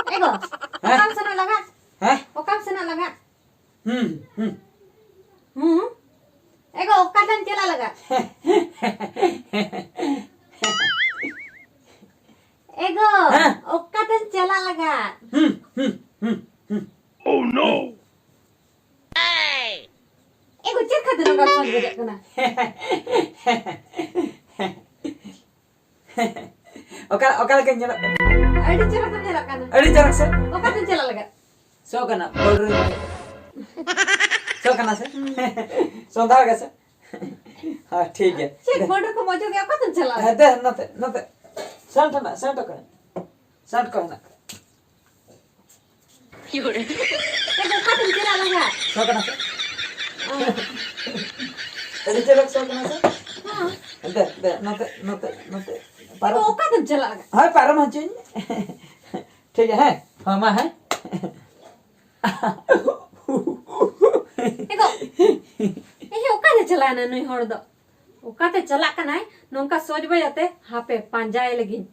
Ego, okam sana laga. Hah? Okam sana laga. Hmm. Ego, okatan cela laga. Ego, Hah? okatan cela laga. Oh no. Ego, cek kata nongkar sana beda kena. Okal kan nyelak. Ada cela kan cela kana. Ada jarak se. Okatan cela laga. So kana boulder. So kana से सौंधा कैसे हाँ ठीक है Cek border ko mojo ke okatan cela. दे नते Saint कर ना Ego, okatan cela laga. सो kana से अरे चलो सो kana से Hah. दे नते Ego, पारो okatan cela laga. हाँ पारो मचुन ठीक है हाँ माँ है Ego, okate cela na nui hor do. Okate cela kanai nongka soj bayate hape panjai lagi.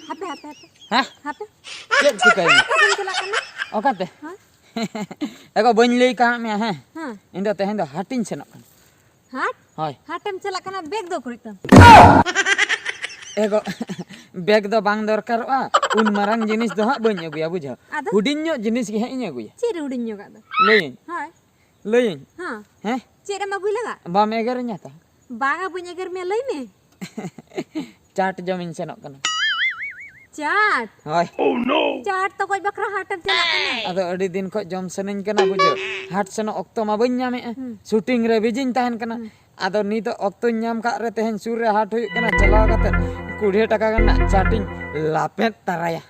Hape. हाँ Hape. चल ठीक है Okatan cela kana. ओकाते Hah? एगो बन लई कहाँ में है Hah. इंदो तेहन दो हटिन से नकन Hat? Hi Hatem cela kana beg do kuritam. एगो बैग दो बांग दरकारवा उन मारंग जिनिस दो हां बन अगुया बुझा Ada? हुडिन्यो जिनिस के हें अगुया Ciri udin juga do. लईन Hai. Hah. हैं Ciri ma bui laga. बाम एगर न्याता Banga punya ger me loi me. चाट जमीन से नकन Cat. Hi Cat to koi bakra hatem cela kana. अदो अडी दिन खो जम सनन कना बुझो हाट सनो ऑक्तो मा बन न्यामे शूटिंग रे बिजिन तहन कना अदो नी तो ऑक्तो न्याम का रे तहन सुर रे हाट हुई कना चलाव कते 20 टका कना चाटिंग लापेट तराया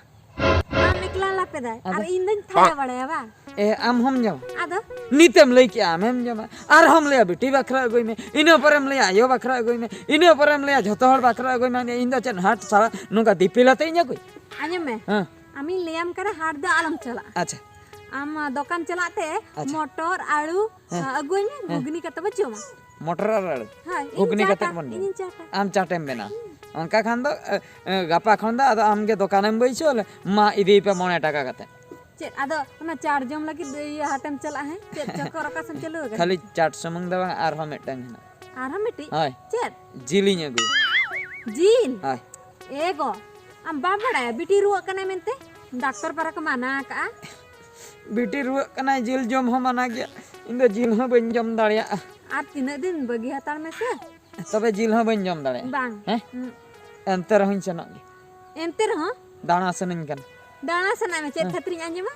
Am iklan lape dai. Ar indin thaya badaya ba. ए आम हम जम Ado. नीतेम लई के आम हम जम आर हम ले बेटी बखरा गई में इनो परम ले आयो बखरा गई में इनो परम ले झोतो हर बखरा गई में इन दो चन हाट सारा नुका दीपिलते इnya कोई Anjam me. हां Ami liam kara hat do alam cela. अच्छा Am dokan cela te motor alu aguy me gugni kata bacho ma. Motor आर Hai. घुगनी कते मन Ingin cata. आम चाटेम बेना अंका खान दो गपा खन दा अदो आम के दुकानम बैसोल मा इदी पे 9 टका कते Cek ado ona char jom lagi iya hatem cela hai. Cek chakor akasan celu kan. खाली चाट समंग दा आर हम मिटंग ना Arham meti. हाय Cek. जिलिnya गु Jin. Hi Ego. Am ba badaya biti ruak kana mente. Dokter para ke mana ka? बेटी रुआ कना जिल जम हम आना गया इन दो जिल हम बन जम दाड़िया Ar tina din bagi hatar me se. तबे जिल हम बन जम दाड़िया Bang. हैं अंतर हइन सना Ente roh. दाना सनन कन Dana sana me cek khatri anja ma.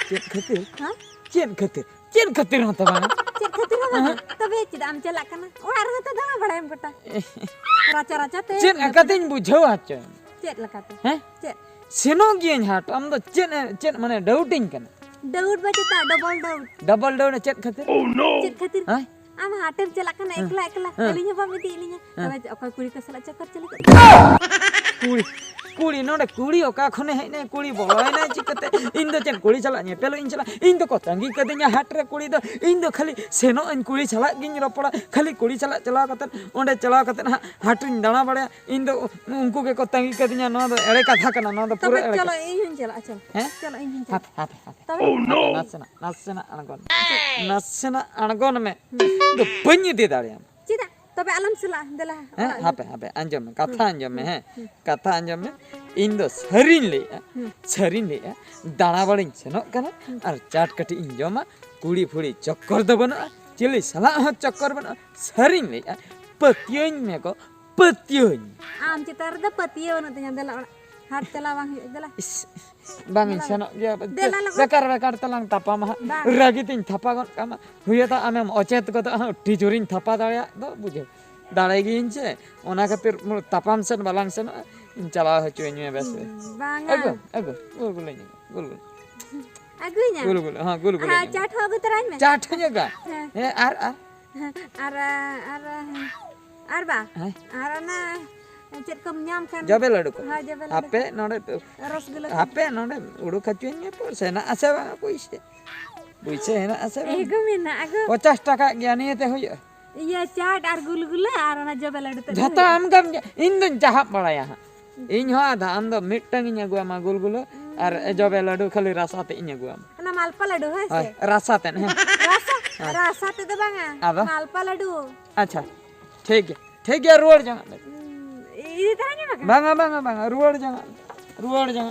Chain खतिर Hah? चेन खतिर हो तबा Cek khatri ma. Tabe cik am celak kana. Orar hata dana badaya em kata. Raca-raca te. चेन अकतिन बुझो आच Cek lakate. हैं Cek. सेनो गियन हाट हम तो चेन माने डाउटिंग कन Daud baca tak double daud. Double down chain खतिर Cek khatir. Hi Am hatem celak kana ekla. Elinya ba meti elinya. Tabe okai kuri ka salak cakar celak. कुड़ी कुड़ी नोडे कुड़ी ओका खने है ने कुड़ी बोलोय ना चिकते इन दो चेन कुड़ी चला ने पेलो इन चला इन दो को तंगी कदिnya हाट रे कुड़ी दो इन दो खाली सेनो इन कुड़ी चला गिन रोपड़ा खाली कुड़ी चला कतन ओंडे चला कतन हाट इन दाना बड़े इन दो उनको के को तंगी कदिnya नो दो एड़े कथा कना नो दो पूरा Tabe एड़े calo injun celak cel. हैं Celo injun celak. हाथ Tabe. नसना अणगोन में तो बन्नी दे दाड़िया Cita. Tabe alam sela dela. हापे Anjum में कथा अंजम में है कथा अंजम में इन दो सरीन ले दाना बड़िन सेनो कना और चाट कटी इंजमा कुड़ी फुड़ी चक्कर दो बना चिली सला चक्कर बना सरीन ले पतियों में को पतियों Am cita rada patiyo na tanya dela. Hat cela bang dela. bangin senok dia bekar telang tapa mah ragi tin tapa gon kama huyata amem ocet ko tijurin tapa daya do buje dalai gin che ona khatir tapam sen balang sen chala hochuenya bes Bang. ago gul Agunya. ha gul Ha chat hogu terain me. chat ga ar Arba. Arana chat kom nyam kan. jabe ladu ko Ha jabel. ape node Rosgula. ape node udu khachuenya por sena ase bang puise puise hena ase Ego mina agu. 50 টাকা জ্ঞানী te huyo Iya chat ar gulgula arana jabel adu. jata am gam indun jahap balaya ᱤᱧ ᱦᱚᱸ ᱟᱫᱷᱟ ᱟᱢ ᱫᱚ ᱢᱤᱫᱴᱟᱝ ᱤᱧ ᱟᱹᱜᱩᱟᱢᱟ ᱜᱩᱞᱜᱩᱞᱟᱹ ᱟᱨ ᱡᱚᱵᱮ ᱞᱟᱹᱰᱩ ᱠᱷᱟᱹᱞᱤ ᱨᱟᱥᱟ ᱛᱮ ᱤᱧ ᱟᱹᱜᱩᱟᱢᱟ Ana malpa ladu hai ᱦᱳᱭ se. ᱨᱟᱥᱟ ᱛᱮ ᱦᱮᱸ Rasa te do banga. Ado? Malpa ladu. ᱟᱪᱪᱷᱟ ᱴᱷᱤᱠ ᱜᱮᱭᱟ ᱨᱩᱣᱟᱹᱲ ᱡᱚᱝ Ini taranya makan. ᱵᱟᱝᱟ ᱨᱩᱣᱟᱹᱲ ᱡᱚᱝ